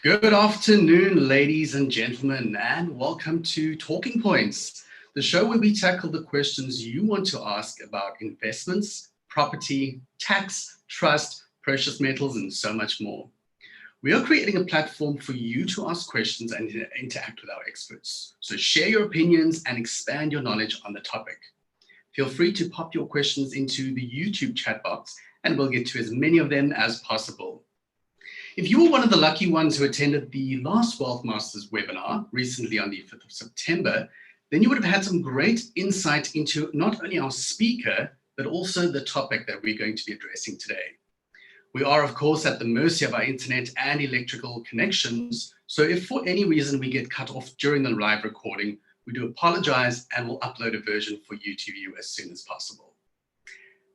Good afternoon, ladies and gentlemen, and welcome to Talking Points, the show where we tackle the questions you want to ask about investments, property, tax, trust, precious metals, and so much more. We are creating a platform for you to ask questions and interact with our experts. So share your opinions and expand your knowledge on the topic. Feel free to pop your questions into the YouTube chat box, and we'll get to as many of them as possible. If you were one of the lucky ones who attended the last Wealth Masters webinar recently on the 5th of September, then you would have had some great insight into not only our speaker, but also the topic that we're going to be addressing today. We are, of course, at the mercy of our internet and electrical connections, so if for any reason we get cut off during the live recording, we do apologize and we'll upload a version for you to view as soon as possible.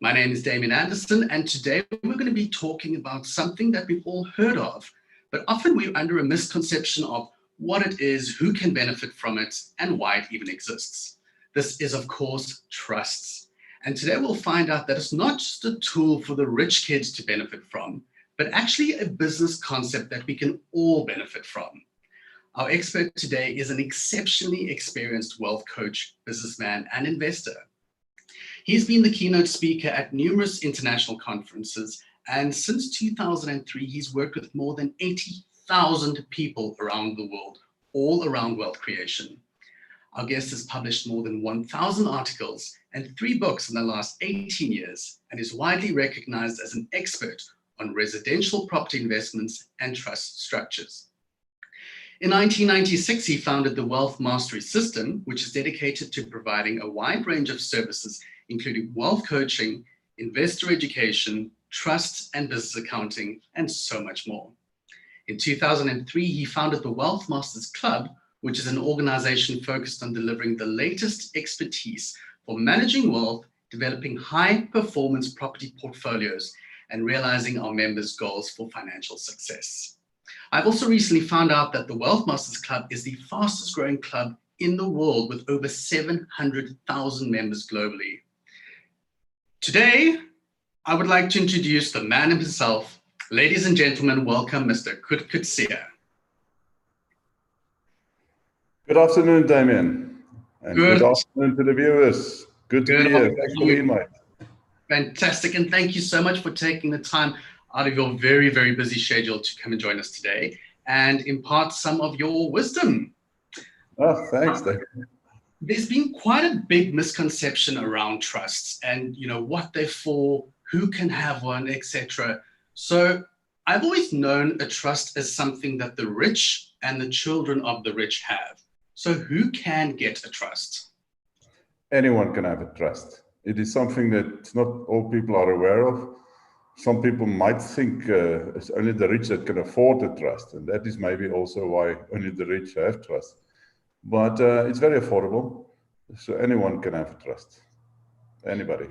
My name is Damien Anderson, and today we're going to be talking about something that we've all heard of, but often we're under a misconception of what it is, who can benefit from it, and why it even exists. This is, of course, trusts. And today we'll find out that it's not just a tool for the rich kids to benefit from, but actually a business concept that we can all benefit from. Our expert today is an exceptionally experienced wealth coach, businessman, and investor. He's been the keynote speaker at numerous international conferences, and since 2003, he's worked with more than 80,000 people around the world, all around wealth creation. Our guest has published more than 1,000 articles and 3 books in the last 18 years, and is widely recognized as an expert on residential property investments and trust structures. In 1996, he founded the Wealth Mastery System, which is dedicated to providing a wide range of services, including wealth coaching, investor education, trusts and business accounting, and so much more. In 2003, he founded the Wealth Masters Club, which is an organization focused on delivering the latest expertise for managing wealth, developing high-performance property portfolios, and realizing our members' goals for financial success. I've also recently found out that the Wealth Masters Club is the fastest growing club in the world with over 700,000 members globally. Today, I would like to introduce the man himself. Ladies and gentlemen, welcome Mr. Coert Coetzee. Good afternoon, Damien. And good afternoon to the viewers. Good to be here. Thanks for the invite. Fantastic. And thank you so much for taking the time out of your very, very busy schedule to come and join us today and impart some of your wisdom. Oh, thanks, Damien. There's been quite a big misconception around trusts and what they're for, who can have one, etc. So I've always known a trust as something that the rich and the children of the rich have. So who can get a trust? Anyone can have a trust. It is something that not all people are aware of. Some people might think it's only the rich that can afford a trust, and that is maybe also why only the rich have trust. But it's very affordable, so anyone can have a trust. Anybody.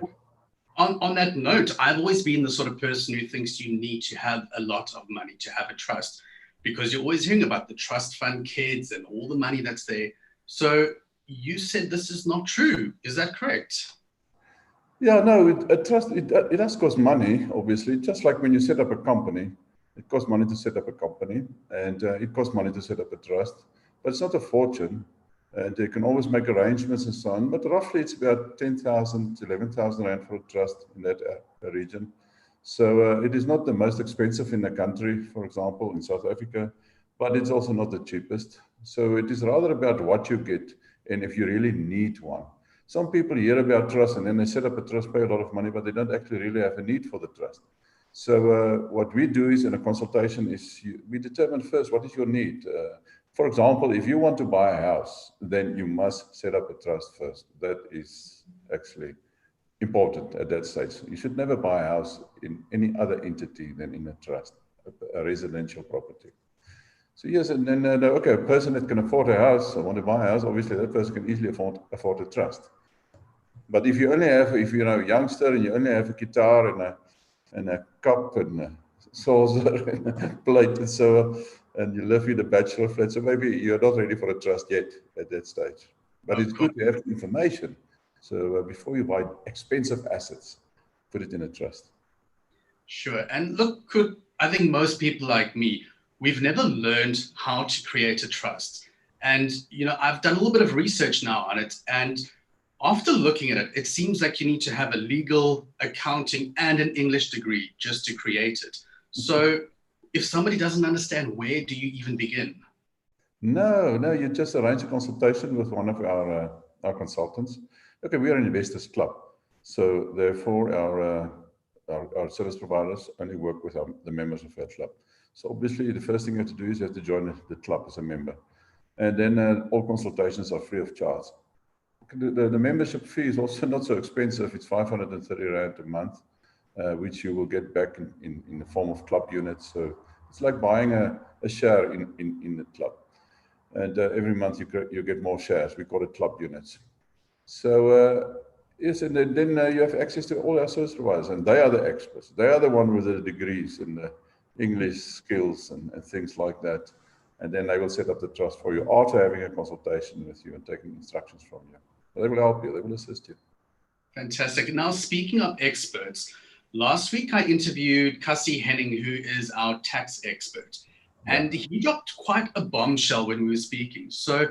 On that note, I've always been the sort of person who thinks you need to have a lot of money to have a trust, because you're always hearing about the trust fund kids and all the money that's there. So you said this is not true. Is that correct? Yeah, no, a trust, it does cost money, obviously. Just like when you set up a company, it costs money to set up a company, and it costs money to set up a trust. But it's not a fortune, and you can always make arrangements and so on. But roughly it's about 10,000 to 11,000 rand for a trust in that region. So it is not the most expensive in the country, for example, in South Africa, but it's also not the cheapest. So it is rather about what you get and if you really need one. Some people hear about trust and then they set up a trust, pay a lot of money, but they don't actually really have a need for the trust. So what we do is in a consultation is we determine first what is your need. For example, if you want to buy a house, then you must set up a trust first. That is actually important at that stage. You should never buy a house in any other entity than in a trust, a residential property. So yes, and then, okay, a person that can afford a house, or want to buy a house, obviously that person can easily afford a trust. But if you only have, if you're a youngster and you only have a guitar and a cup and a saucer and a plate and so on, and you live in a bachelor flat, so maybe you're not ready for a trust yet at that stage. But it's good to have information. So before you buy expensive assets, put it in a trust. Sure. And look, I think most people like me we've never learned how to create a trust. And, I've done a little bit of research now on it. And after looking at it, it seems like you need to have a legal, accounting, and an English degree just to create it. So if somebody doesn't understand, where do you even begin? No, you just arrange a consultation with one of our consultants. Okay, we are an investors club, so therefore our service providers only work with the members of our club. So obviously, the first thing you have to do is you have to join the club as a member, and then all consultations are free of charge. The membership fee is also not so expensive. It's 530 Rand a month, which you will get back in the form of club units. So it's like buying a share in the club. And every month you get more shares. We call it club units. So yes, and then you have access to all our service providers, and they are the experts. They are the one with the degrees and the English skills and things like that. And then they will set up the trust for you after having a consultation with you and taking instructions from you. They will help you. They will assist you. Fantastic. Now, speaking of experts, last week I interviewed Cassie Henning, who is our tax expert. And he dropped quite a bombshell when we were speaking. So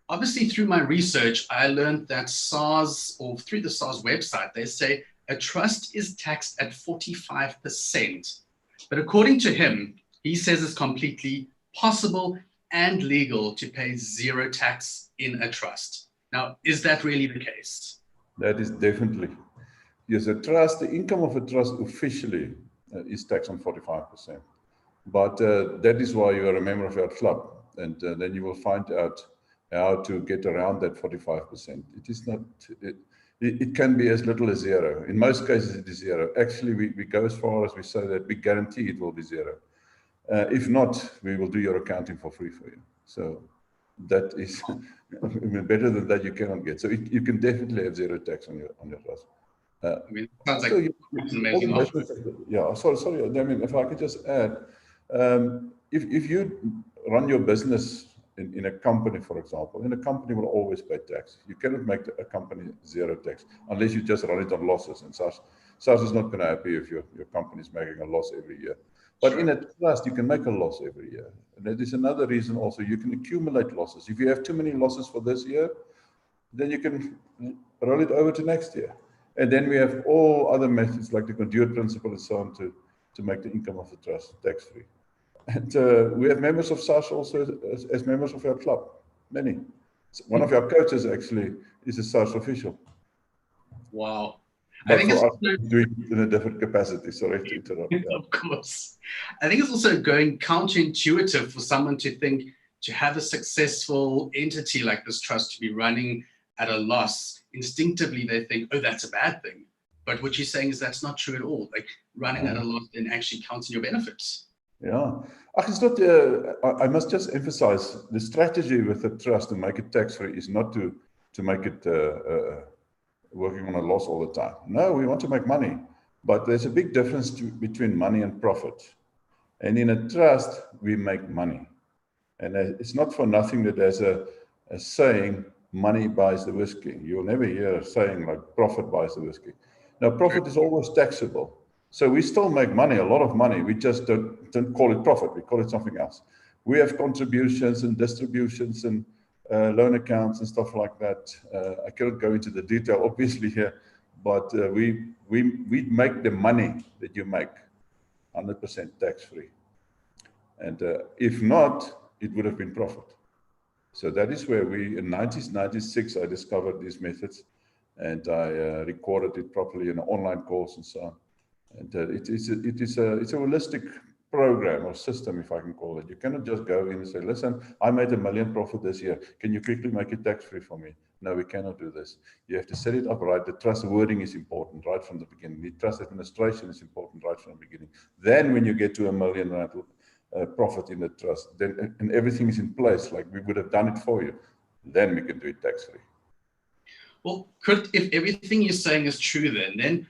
obviously through my research, I learned that SARS, or through the SARS website, they say a trust is taxed at 45%. But according to him, he says it's completely possible and legal to pay zero tax in a trust. Now, is that really the case? That is definitely. Yes, a trust, the income of a trust officially is taxed on 45%. But that is why you are a member of our club, and then you will find out how to get around that 45%. It is not. It can be as little as zero. In most cases, it is zero. Actually, we go as far as we say that we guarantee it will be zero. If not, we will do your accounting for free for you. So that is better than that you cannot get. So you can definitely have zero tax on your trust. It sounds like it's an amazing offer. Yeah, sorry. I mean, if I could just add, if you run your business in a company, for example, then a company will always pay tax. You cannot make a company zero tax unless you just run it on losses. And SARS is not going to happy if your company is making a loss every year. But in a trust, you can make a loss every year. And that is another reason also. You can accumulate losses. If you have too many losses for this year, then you can roll it over to next year. And then we have all other methods like the conduit principle and so on to make the income of the trust tax-free. And we have members of SARS also as members of our club, many. So one of our coaches actually is a SARS official. Wow. But I think for us, doing it in a different capacity, sorry to interrupt. Yeah. Of course. I think it's also going counterintuitive for someone to think to have a successful entity like this trust to be running at a loss. Instinctively, they think, oh, that's a bad thing. But what you're saying is that's not true at all. Like running at a loss then actually counts in your benefits. Yeah. It's not, I must just emphasize the strategy with the trust to make it tax-free is not to make it working on a loss all the time. No, we want to make money, but there's a big difference between money and profit. And in a trust, we make money. And it's not for nothing that there's a saying, money buys the whiskey. You'll never hear a saying like profit buys the whiskey. Now, profit is always taxable. So we still make money, a lot of money. We just don't call it profit. We call it something else. We have contributions and distributions and loan accounts and stuff like that. I cannot go into the detail, obviously, here, but we make the money that you make 100% tax-free. And if not, it would have been profit. So that is where in 1996, I discovered these methods, and I recorded it properly in an online course and so on. And it's a holistic program or system, if I can call it. You cannot just go in and say, listen, I made $1 million profit this year. Can you quickly make it tax-free for me? No, we cannot do this. You have to set it up right. The trust wording is important right from the beginning. The trust administration is important right from the beginning. Then when you get to $1 million profit in the trust, then and everything is in place, like we would have done it for you, then we can do it tax-free. Well, Coert, if everything you're saying is true, then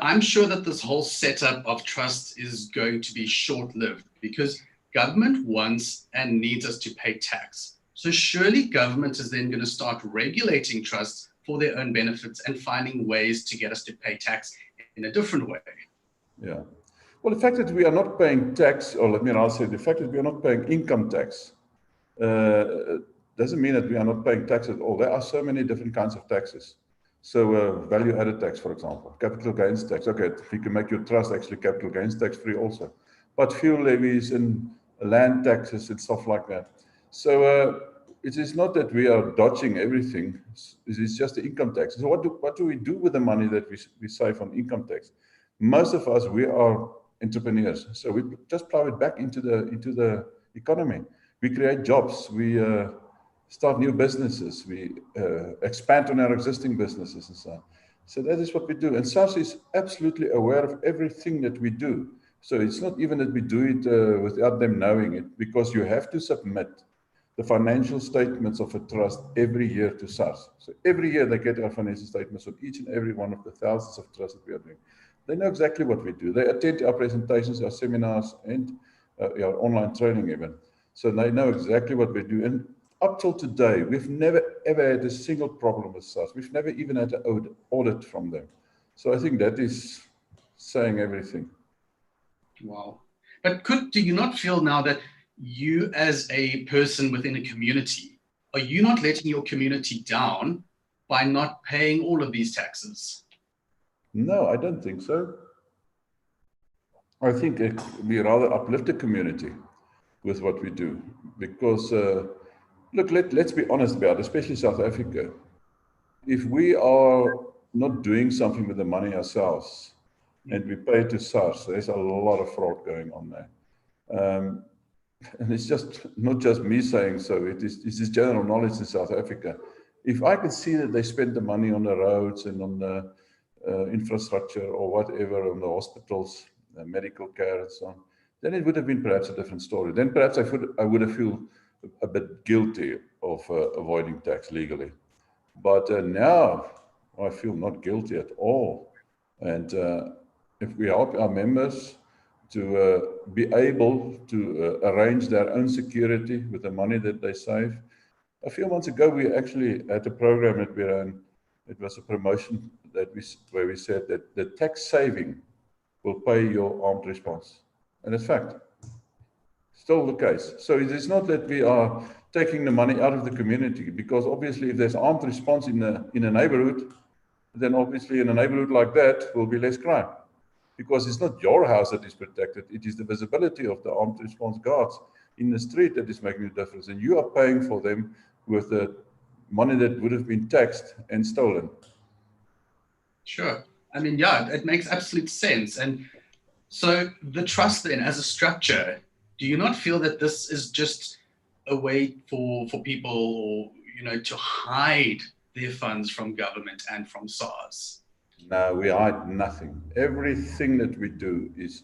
I'm sure that this whole setup of trust is going to be short-lived because government wants and needs us to pay tax. So surely government is then going to start regulating trusts for their own benefits and finding ways to get us to pay tax in a different way. Yeah. Well, the fact that we are not paying tax, or let me rather say, the fact that we are not paying income tax doesn't mean that we are not paying tax at all. There are so many different kinds of taxes. So value-added tax, for example, capital gains tax. Okay, you can make your trust actually capital gains tax free also. But fuel levies and land taxes and stuff like that. So it is not that we are dodging everything. It's just the income tax. So what do we do with the money that we save on income tax? Most of us, we are entrepreneurs. So we just plow it back into the economy. We create jobs. We start new businesses. We expand on our existing businesses and so on. So that is what we do. And SARS is absolutely aware of everything that we do. So it's not even that we do it without them knowing it, because you have to submit the financial statements of a trust every year to SARS. So every year they get our financial statements of each and every one of the thousands of trusts that we are doing. They know exactly what we do. They attend our presentations, our seminars, and our online training even. So they know exactly what we do. And up till today, we've never ever had a single problem with SARS. We've never even had an audit from them. So I think that is saying everything. Wow. But do you not feel now that you as a person within a community, are you not letting your community down by not paying all of these taxes? No, I don't think so. I think we rather uplift the community with what we do, because look, let's be honest about it, especially South Africa. If we are not doing something with the money ourselves and we pay to SARS, there's a lot of fraud going on there. And it's just not just me saying so, it's general knowledge in South Africa. If I could see that they spend the money on the roads and on the infrastructure or whatever, on the hospitals, medical care and so on, then it would have been perhaps a different story. Then perhaps I would have felt a bit guilty of avoiding tax legally. But now I feel not guilty at all. And if we help our members to be able to arrange their own security with the money that they save. A few months ago, we actually had a program that we ran. It was a promotion where we said that the tax saving will pay your armed response. And in fact, still the case. So it is not that we are taking the money out of the community, because obviously if there's armed response in a neighborhood, then obviously in a neighborhood like that will be less crime. Because it's not your house that is protected, it is the visibility of the armed response guards in the street that is making the difference. And you are paying for them with the money that would have been taxed and stolen. Sure. I mean, yeah, it makes absolute sense. And so the trust then as a structure, do you not feel that this is just a way for people, to hide their funds from government and from SARS? No, we hide nothing. Everything that we do is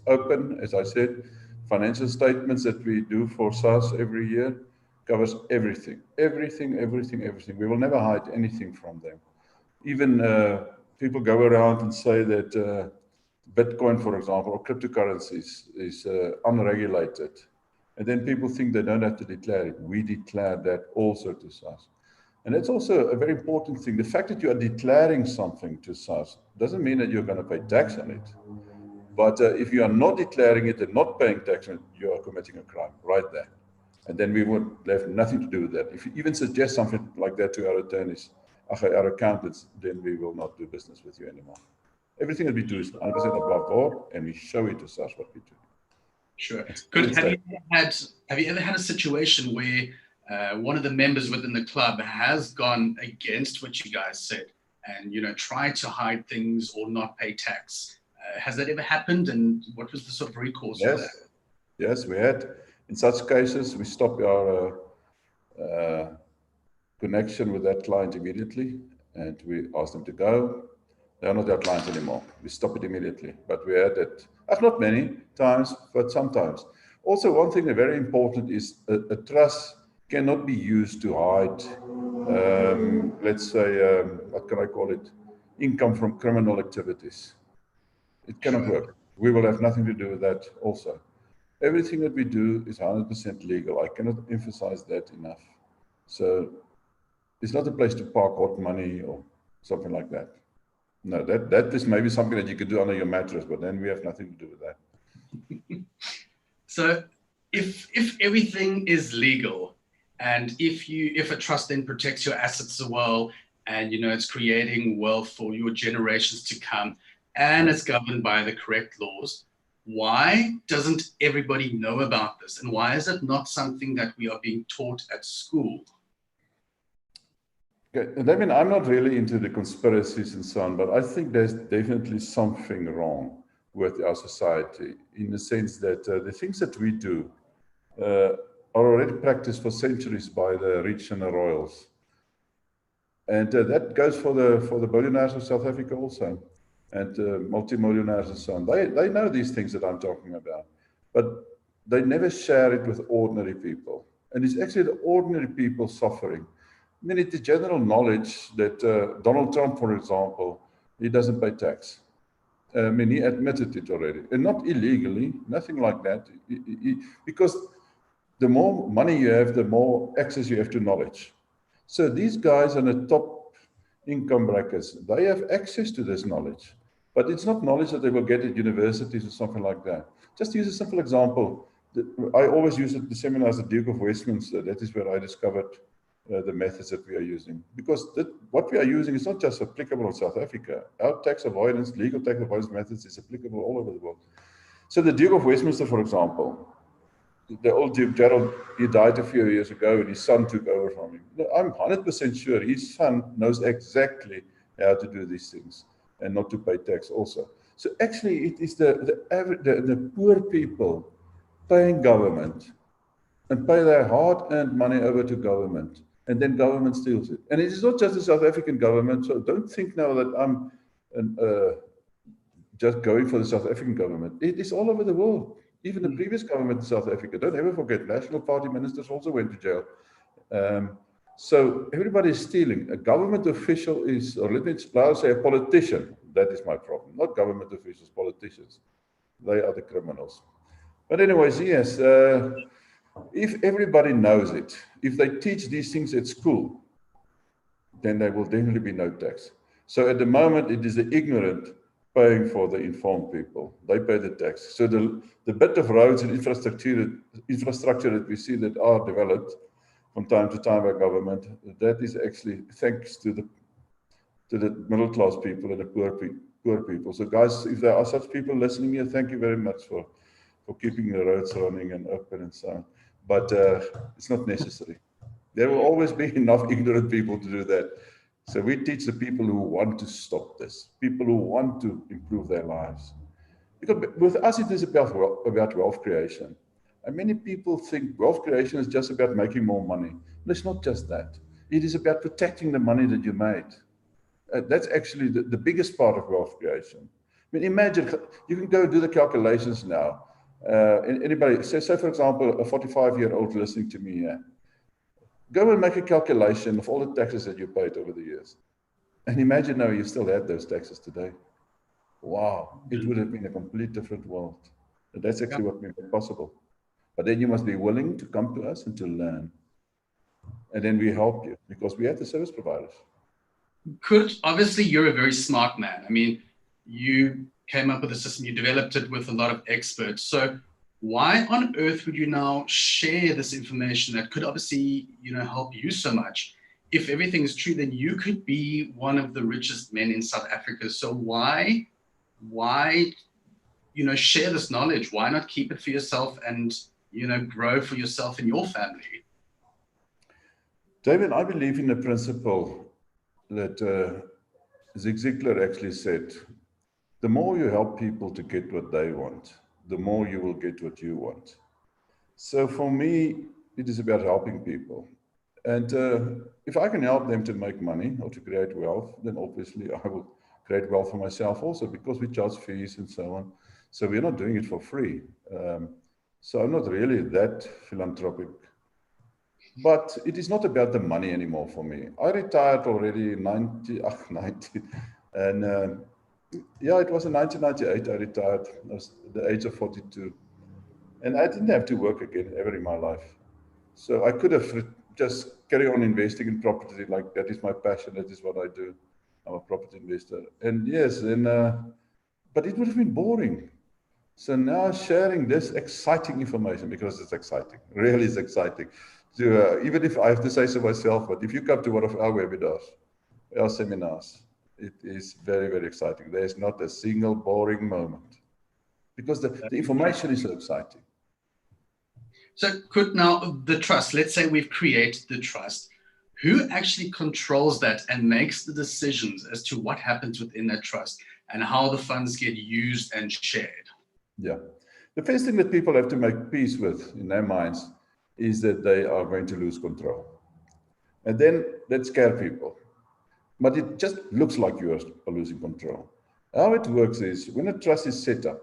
open. As I said, financial statements that we do for SARS every year covers everything. Everything. We will never hide anything from them. Even people go around and say that Bitcoin, for example, or cryptocurrencies is unregulated. And then people think they don't have to declare it. We declare that also to SARS. And that's also a very important thing. The fact that you are declaring something to SARS doesn't mean that you're going to pay tax on it. But if you are not declaring it and not paying tax on it, you are committing a crime right there. And then we would have nothing to do with that. If you even suggest something like that to our attorneys, our accountants, then we will not do business with you anymore. Everything that we do is 100% above board, and we show it to SARS what we do. Sure. Have you ever had a situation where one of the members within the club has gone against what you guys said and, tried to hide things or not pay tax? Has that ever happened? And what was the sort of recourse for that? Yes, we had. In such cases, we stopped our connection with that client immediately, and we asked them to go. They are not our clients anymore. We stop it immediately. But we had it, not many times, but sometimes. Also, one thing that's very important is a trust cannot be used to hide, let's say, what can I call it, income from criminal activities. It cannot work. We will have nothing to do with that also. Everything that we do is 100% legal. I cannot emphasize that enough. So it's not a place to park hot money or something like that. No, that is maybe something that you could do under your mattress, but then we have nothing to do with that. So if everything is legal, and if a trust then protects your assets as well, and it's creating wealth for your generations to come, and it's governed by the correct laws, why doesn't everybody know about this? And why is it not something that we are being taught at school? Okay, I mean, I'm not really into the conspiracies and so on, but I think there's definitely something wrong with our society in the sense that the things that we do are already practiced for centuries by the rich and the royals. And that goes for the billionaires of South Africa also, and multimillionaires and so on. They know these things that I'm talking about, but they never share it with ordinary people. And it's actually the ordinary people suffering. I mean, it is general knowledge that Donald Trump, for example, he doesn't pay tax. I mean, he admitted it already, and not illegally, nothing like that. Because the more money you have, the more access you have to knowledge. So these guys on the top income brackets, they have access to this knowledge, but it's not knowledge that they will get at universities or something like that. Just to use a simple example, I always use it at the seminars at Duke of Westminster. That is where I discovered the methods that we are using. Because what we are using is not just applicable in South Africa. Our tax avoidance, legal tax avoidance methods is applicable all over the world. So the Duke of Westminster, for example, the old Duke Gerald, he died a few years ago and his son took over from him. I'm 100% sure his son knows exactly how to do these things and not to pay tax also. So actually it is the poor people paying government and pay their hard-earned money over to government, and then government steals it. And it is not just the South African government, so don't think now that I'm just going for the South African government. It is all over the world. Even the previous government in South Africa, don't ever forget, National Party ministers also went to jail. So everybody is stealing. A government official is, or let me say, a politician. That is my problem. Not government officials, politicians. They are the criminals. But anyways, yes, if everybody knows it, if they teach these things at school, then there will definitely be no tax. So at the moment, it is the ignorant paying for the informed people. They pay the tax. So the bit of roads and infrastructure that we see that are developed from time to time by government, that is actually thanks to the middle class people and the poor people. So guys, if there are such people listening here, thank you very much for keeping the roads running and open and so on. But it's not necessary. There will always be enough ignorant people to do that. So we teach the people who want to stop this, people who want to improve their lives. Because with us, it is about wealth creation. And many people think wealth creation is just about making more money. No, it's not just that. It is about protecting the money that you made. That's actually the biggest part of wealth creation. I mean, imagine, you can go do the calculations now. Anybody, say for example, a 45-year-old listening to me here. Go and make a calculation of all the taxes that you paid over the years. And imagine now you still had those taxes today. Wow, it would have been a complete different world. And that's actually what made it possible. But then you must be willing to come to us and to learn. And then we help you because we have the service providers. Obviously, you're a very smart man. I mean, you came up with a system, you developed it with a lot of experts. So why on earth would you now share this information that could obviously, help you so much? If everything is true, then you could be one of the richest men in South Africa. So why, share this knowledge? Why not keep it for yourself and, grow for yourself and your family? David, I believe in the principle that Zig Ziglar actually said, the more you help people to get what they want, the more you will get what you want. So for me, it is about helping people. And if I can help them to make money or to create wealth, then obviously I will create wealth for myself also because we charge fees and so on. So we're not doing it for free. So I'm not really that philanthropic. But it is not about the money anymore for me. I retired already in 90, and yeah, it was in 1998 I retired. I was at the age of 42. And I didn't have to work again ever in my life. So I could have just carry on investing in property, like that is my passion, that is what I do. I'm a property investor. And yes, but it would have been boring. So now sharing this exciting information, because it's exciting, really is exciting. To, even if I have to say so myself, but if you come to one of our webinars, our seminars, it is very, very exciting. There's not a single boring moment because the information is so exciting. So could now the trust, let's say we've created the trust, who actually controls that and makes the decisions as to what happens within that trust and how the funds get used and shared? Yeah. The first thing that people have to make peace with in their minds is that they are going to lose control. And then that scares people. But it just looks like you are losing control. How it works is when a trust is set up,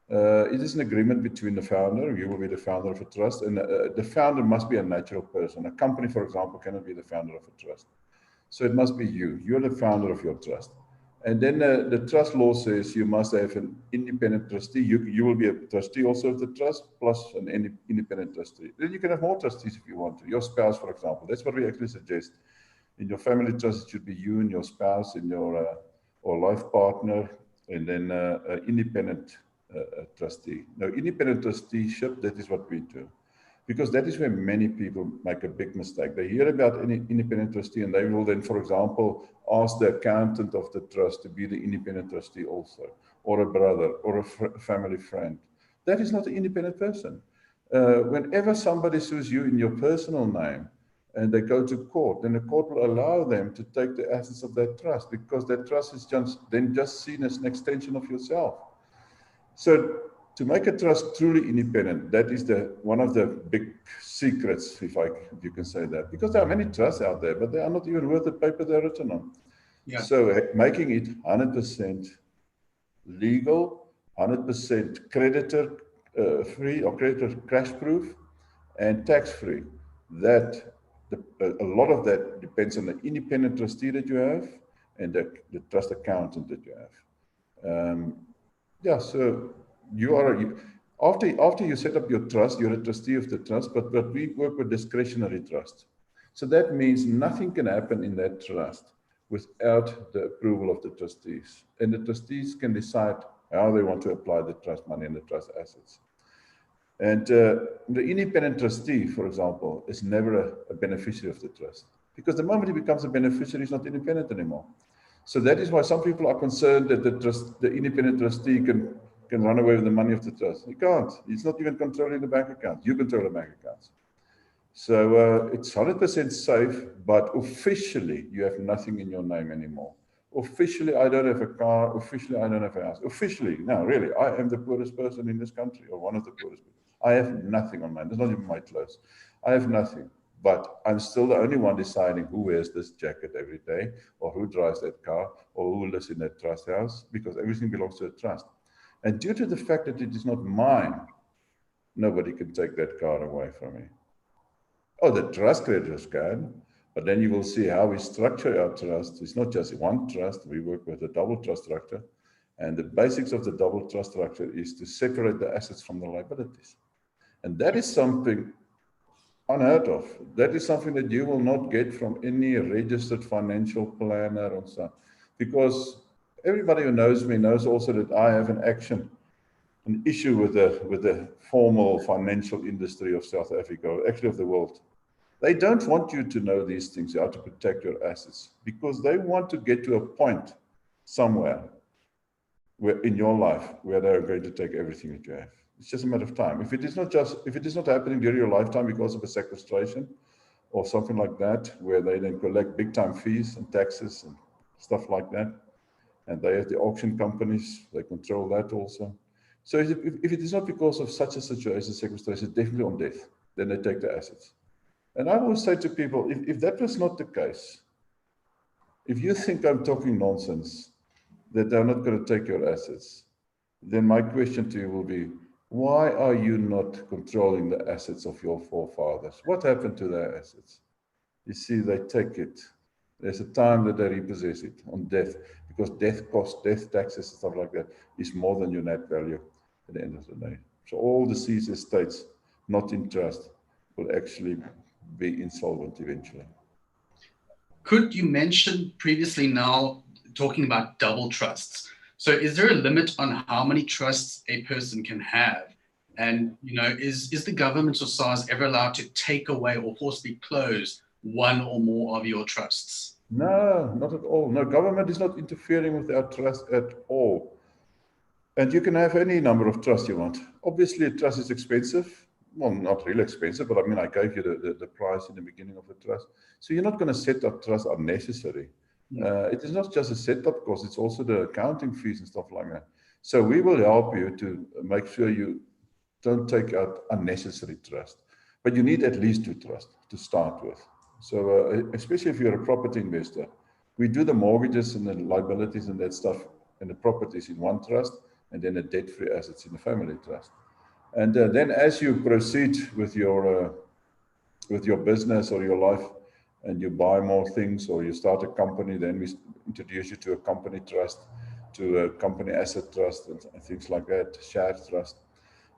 it is an agreement between the founder, you will be the founder of a trust, and the founder must be a natural person. A company, for example, cannot be the founder of a trust. So it must be you. You're the founder of your trust. And then the trust law says you must have an independent trustee. You will be a trustee also of the trust, plus an independent trustee. Then you can have more trustees if you want to. Your spouse, for example. That's what we actually suggest. In your family trust, it should be you and your spouse and your or life partner, and then an independent trustee. Now, independent trusteeship, that is what we do. Because that is where many people make a big mistake. They hear about any independent trustee and they will then, for example, ask the accountant of the trust to be the independent trustee also, or a brother, or a family friend. That is not an independent person. Whenever somebody sues you in your personal name and they go to court, then the court will allow them to take the assets of that trust because that trust is just seen as an extension of yourself. So to make a trust truly independent, that is one of the big secrets, if you can say that, because there are many trusts out there, but they are not even worth the paper they're written on. Yeah. So making it 100% legal, 100% creditor free or creditor crash proof, and tax free. That a lot of that depends on the independent trustee that you have and the trust accountant that you have. Yeah, so after you set up your trust, you're a trustee of the trust, but we work with discretionary trust. So that means nothing can happen in that trust without the approval of the trustees. And the trustees can decide how they want to apply the trust money and the trust assets. And the independent trustee, for example, is never a beneficiary of the trust. Because the moment he becomes a beneficiary, he's not independent anymore. So that is why some people are concerned that the independent trustee can run away with the money of the trust. He can't. He's not even controlling the bank account. You control the bank accounts. So it's 100% safe, but officially you have nothing in your name anymore. Officially, I don't have a car. Officially, I don't have a house. Officially, no, really, I am the poorest person in this country, or one of the poorest people. I have nothing on mine. There's not even my clothes. I have nothing. But I'm still the only one deciding who wears this jacket every day, or who drives that car, or who lives in that trust house, because everything belongs to a trust. And due to the fact that it is not mine, nobody can take that car away from me. Oh, the trust creditors can, but then you will see how we structure our trust. It's not just one trust. We work with a double trust structure. And the basics of the double trust structure is to separate the assets from the liabilities. And that is something unheard of. That is something that you will not get from any registered financial planner or so. Because everybody who knows me knows also that I have an issue with the formal financial industry of South Africa, or actually of the world. They don't want you to know these things, how to protect your assets, because they want to get to a point somewhere where in your life where they're going to take everything that you have. It's just a matter of time. If it is not happening during your lifetime because of a sequestration or something like that, where they then collect big time fees and taxes and stuff like that, and they have the auction companies, they control that also. So if it is not because of such a situation, sequestration, definitely on death, then they take the assets. And I always say to people, if that was not the case, if you think I'm talking nonsense, that they're not going to take your assets, then my question to you will be, why are you not controlling the assets of your forefathers? What happened to their assets? You see, they take it. There's a time that they repossess it on death, because death costs, death taxes, and stuff like that is more than your net value at the end of the day. So all the deceased estates, not in trust, will actually be insolvent eventually. Could you mention previously now talking about double trusts. So is there a limit on how many trusts a person can have? And, is the government or SARS ever allowed to take away or forcibly close one or more of your trusts? No, not at all. No, government is not interfering with our trust at all. And you can have any number of trusts you want. Obviously, a trust is expensive. Well, not really expensive, but I mean, I gave you the price in the beginning of the trust. So you're not going to set up trust unnecessary. It is not just a setup cost, it's also the accounting fees and stuff like that. So we will help you to make sure you don't take out unnecessary trust. But you need at least 2 trusts to start with. So especially if you're a property investor, we do the mortgages and the liabilities and that stuff and the properties in one trust, and then the debt-free assets in the family trust. And then as you proceed with your business or your life, and you buy more things or you start a company, then we introduce you to a company trust, to a company asset trust and things like that, shared trust.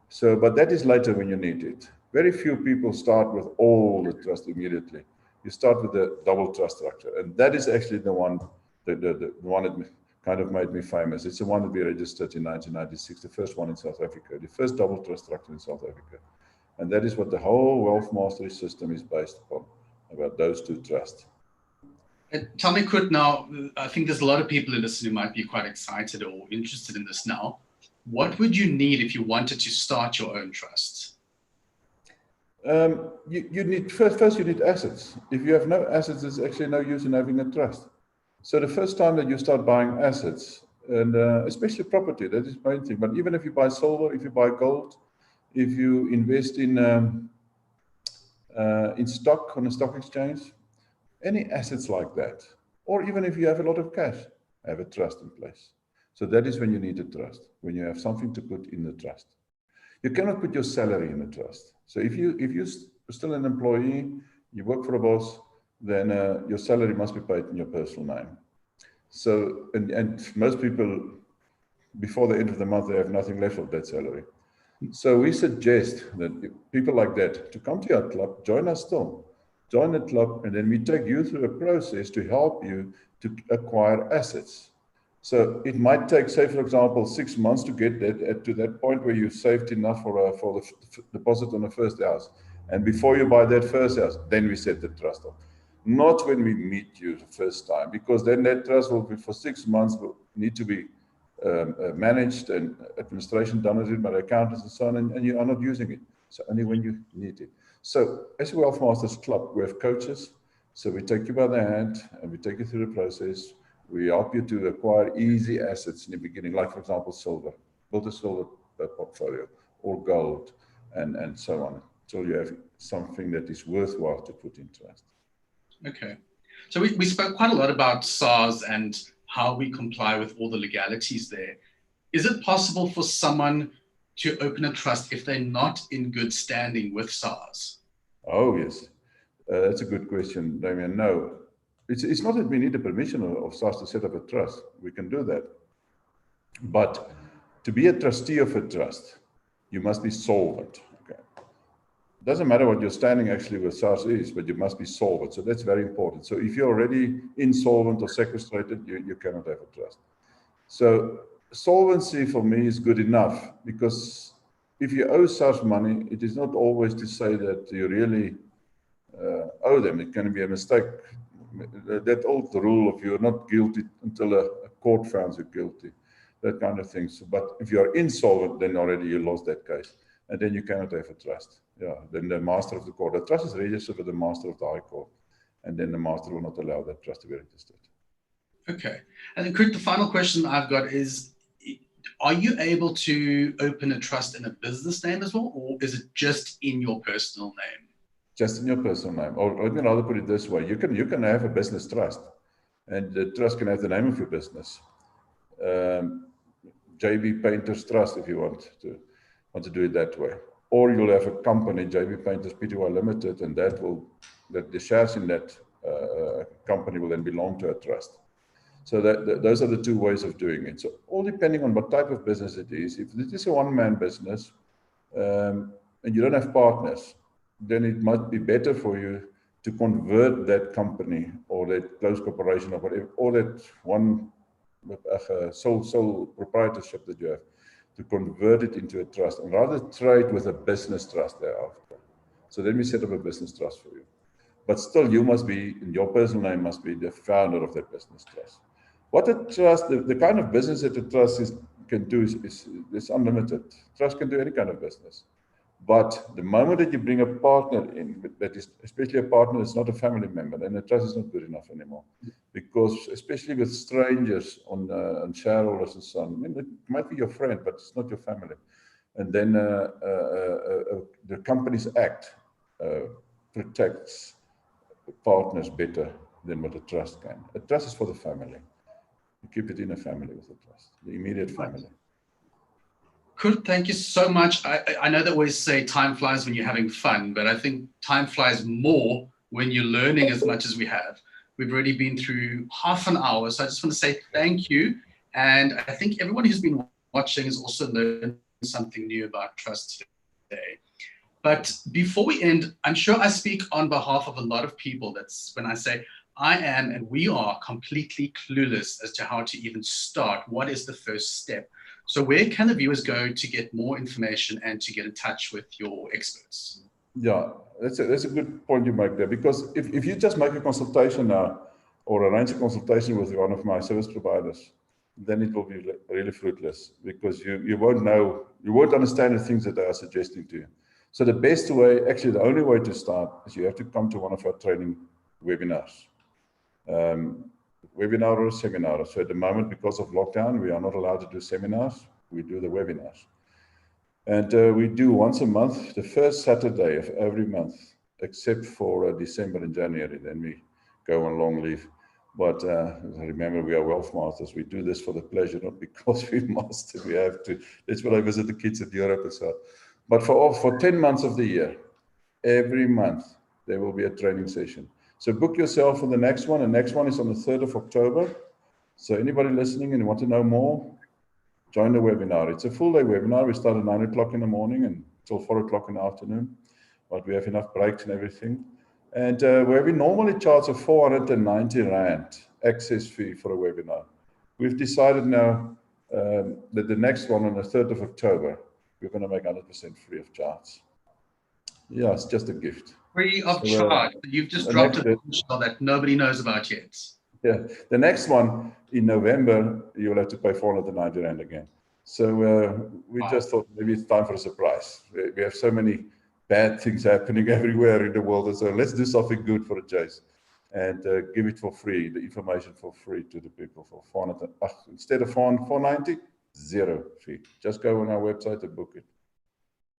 So, but that is later when you need it. Very few people start with all the trust immediately. You start with the double trust structure, and that is actually the one the one that kind of made me famous. It's the one that we registered in 1996, the first one in South Africa, the first double trust structure in South Africa. And that is what the whole wealth mastery system is based upon, about those 2 trusts. Tell me, Coert, now, I think there's a lot of people in this who might be quite excited or interested in this now. What would you need if you wanted to start your own trust? You need first you need assets. If you have no assets, there's actually no use in having a trust. So the first time that you start buying assets, and especially property, that is the main thing. But even if you buy silver, if you buy gold, if you invest in stock on a stock exchange, any assets like that, or even if you have a lot of cash, have a trust in place. So that is when you need a trust, when you have something to put in the trust. You cannot put your salary in a trust. So if you're still an employee, you work for a boss, then your salary must be paid in your personal name. So, and most people, before the end of the month, they have nothing left of that salary. So we suggest that people like that to come to our club, join us still, join the club, and then we take you through a process to help you to acquire assets. So it might take, say, for example, 6 months to get that to that point where you've saved enough for the deposit on the first house. And before you buy that first house, then we set the trust up. Not when we meet you the first time, because then that trust will be for 6 months, will need to be managed and administration done with it by the accountants and so on, and you are not using it. So only when you need it. So as a Wealth Masters Club, we have coaches. So we take you by the hand and we take you through the process. We help you to acquire easy assets in the beginning, like, for example, silver. Build a silver portfolio, or gold, and so on, until you have something that is worthwhile to put in trust. Okay. So we spoke quite a lot about SARS and how we comply with all the legalities there. Is it possible for someone to open a trust if they're not in good standing with SARS? Oh, yes. That's a good question, Damien. No. It's not that we need the permission of SARS to set up a trust. We can do that. But to be a trustee of a trust, you must be solvent. Okay. It doesn't matter what your standing actually with SARS is, but you must be solvent. So that's very important. So if you're already insolvent or sequestrated, you cannot have a trust. So solvency for me is good enough, because if you owe SARS money, it is not always to say that you really owe them. It can be a mistake. That old rule of you're not guilty until a court finds you guilty, that kind of thing. So, but if you are insolvent, then already you lost that case, and then you cannot have a trust. Yeah, then the master of the court, the trust is registered with the master of the High Court, and then the master will not allow that trust to be registered. Okay. And then, Coert, the final question I've got is, are you able to open a trust in a business name as well, or is it just in your personal name? Just in your personal name. Or let me rather put it this way. You can have a business trust, and the trust can have the name of your business. JB Painters Trust, if you want to do it that way. Or you'll have a company, JB Painters Pty Limited, and that the shares in that company will then belong to a trust. So those are the 2 ways of doing it. So all depending on what type of business it is. If it is a one-man business and you don't have partners, then it might be better for you to convert that company or that close corporation or whatever, or that one sole proprietorship that you have, to convert it into a trust and rather trade with a business trust thereafter. So let me set up a business trust for you. But still, you must be, in your personal name, must be the founder of that business trust. What a trust, the kind of business that a trust can do is unlimited. Trust can do any kind of business. But the moment that you bring a partner in, that is especially a partner that's not a family member, then the trust is not good enough anymore. Because especially with strangers on shareholders and so on, I mean, it might be your friend, but it's not your family. And then the Companies Act protects partners better than what a trust can. A trust is for the family. You keep it in a family with a trust, the immediate family. Coert, thank you so much. I know that we say time flies when you're having fun, but I think time flies more when you're learning as much as we have. We've already been through half an hour, so I just want to say thank you. And I think everyone who's been watching has also learned something new about trust today. But before we end, I'm sure I speak on behalf of a lot of people. That's when I say I am and we are completely clueless as to how to even start. What is the first step? So where can the viewers go to get more information and to get in touch with your experts? Yeah, that's a good point you make there, because if you just make a consultation now or arrange a consultation with one of my service providers, then it will be really fruitless, because you won't know, you won't understand the things that they are suggesting to you. So the best way, actually the only way to start, is you have to come to one of our training webinars. Webinar or seminar. So at the moment, because of lockdown, we are not allowed to do seminars. We do the webinars. And we do once a month, the first Saturday of every month, except for December and January. Then we go on long leave. But remember, we are wealth masters. We do this for the pleasure, not because we must. We have to. That's when I visit the kids in Europe and so on. But for 10 months of the year, every month, there will be a training session. So book yourself for the next one. The next one is on the 3rd of October. So anybody listening and want to know more, join the webinar. It's a full day webinar. We start at 9 o'clock in the morning and till 4 o'clock in the afternoon. But we have enough breaks and everything. And where we normally charge a 490 Rand access fee for a webinar, we've decided now that the next one on the 3rd of October, we're going to make 100% free of charge. Yeah, it's just a gift. Free of charge. You've just dropped a bombshell that nobody knows about yet. Yeah, the next one in November, you'll have to pay 490 Rand again. So we just thought maybe it's time for a surprise. We have so many bad things happening everywhere in the world. And so let's do something good for a change and give it for free, the information for free to the people for 400. Instead of 490, zero fee. Just go on our website and book it.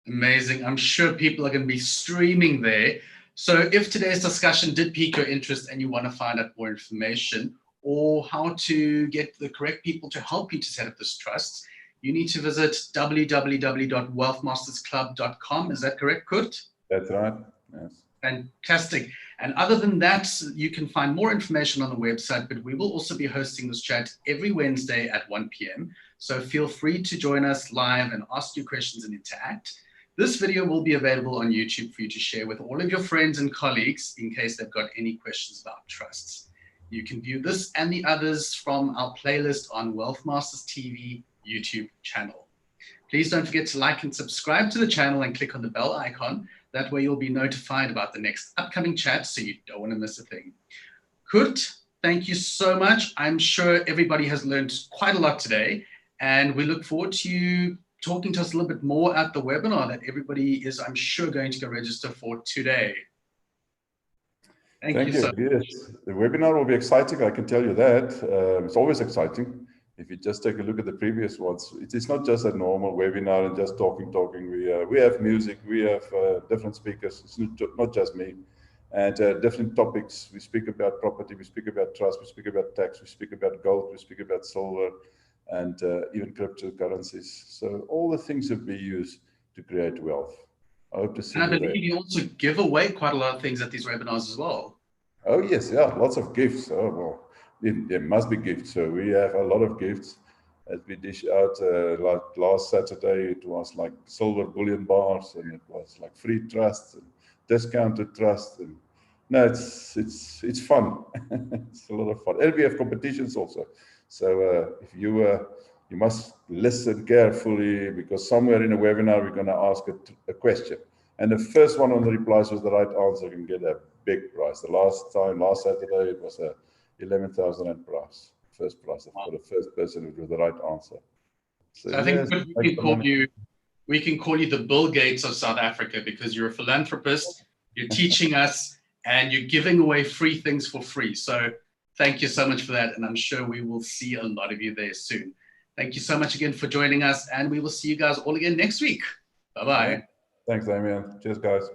Amazing. I'm sure people are going to be streaming there. So if today's discussion did pique your interest and you want to find out more information or how to get the correct people to help you to set up this trust, you need to visit www.wealthmastersclub.com. Is that correct, Coert? That's right. Yes. Fantastic. And other than that, you can find more information on the website, but we will also be hosting this chat every Wednesday at 1 p.m. So feel free to join us live and ask your questions and interact. This video will be available on YouTube for you to share with all of your friends and colleagues in case they've got any questions about trusts. You can view this and the others from our playlist on Wealth Masters TV YouTube channel. Please don't forget to like and subscribe to the channel and click on the bell icon. That way you'll be notified about the next upcoming chat so you don't want to miss a thing. Coert, thank you so much. I'm sure everybody has learned quite a lot today, and we look forward to you talking to us a little bit more at the webinar that everybody is, I'm sure, going to go register for today. Thank you so much. Yes, the webinar will be exciting, I can tell you that. It's always exciting. If you just take a look at the previous ones, it is not just a normal webinar and just talking. We have music, we have different speakers. It's not just me. And different topics. We speak about property, we speak about trust, we speak about tax, we speak about gold, we speak about silver, and even cryptocurrencies. So all the things that we use to create wealth. I hope to see you there. And I believe you also give away quite a lot of things at these webinars as well. Oh yes, yeah, lots of gifts. Oh well, there must be gifts. So we have a lot of gifts that we dish out. Like last Saturday, it was like silver bullion bars, and it was like free trust and discounted trust. And no, it's fun. It's a lot of fun. And we have competitions also. So if you must listen carefully, because somewhere in a webinar we're going to ask a question, and the first one on the replies with the right answer can get a big prize. Last Saturday, it was a 11,000 Rand prize, first prize for the first person with the right answer. So I think we can call you the Bill Gates of South Africa, because you're a philanthropist, you're teaching us, and you're giving away free things for free. So thank you so much for that, and I'm sure we will see a lot of you there soon. Thank you so much again for joining us, and we will see you guys all again next week. Bye-bye. Thanks, Damien. Cheers, guys.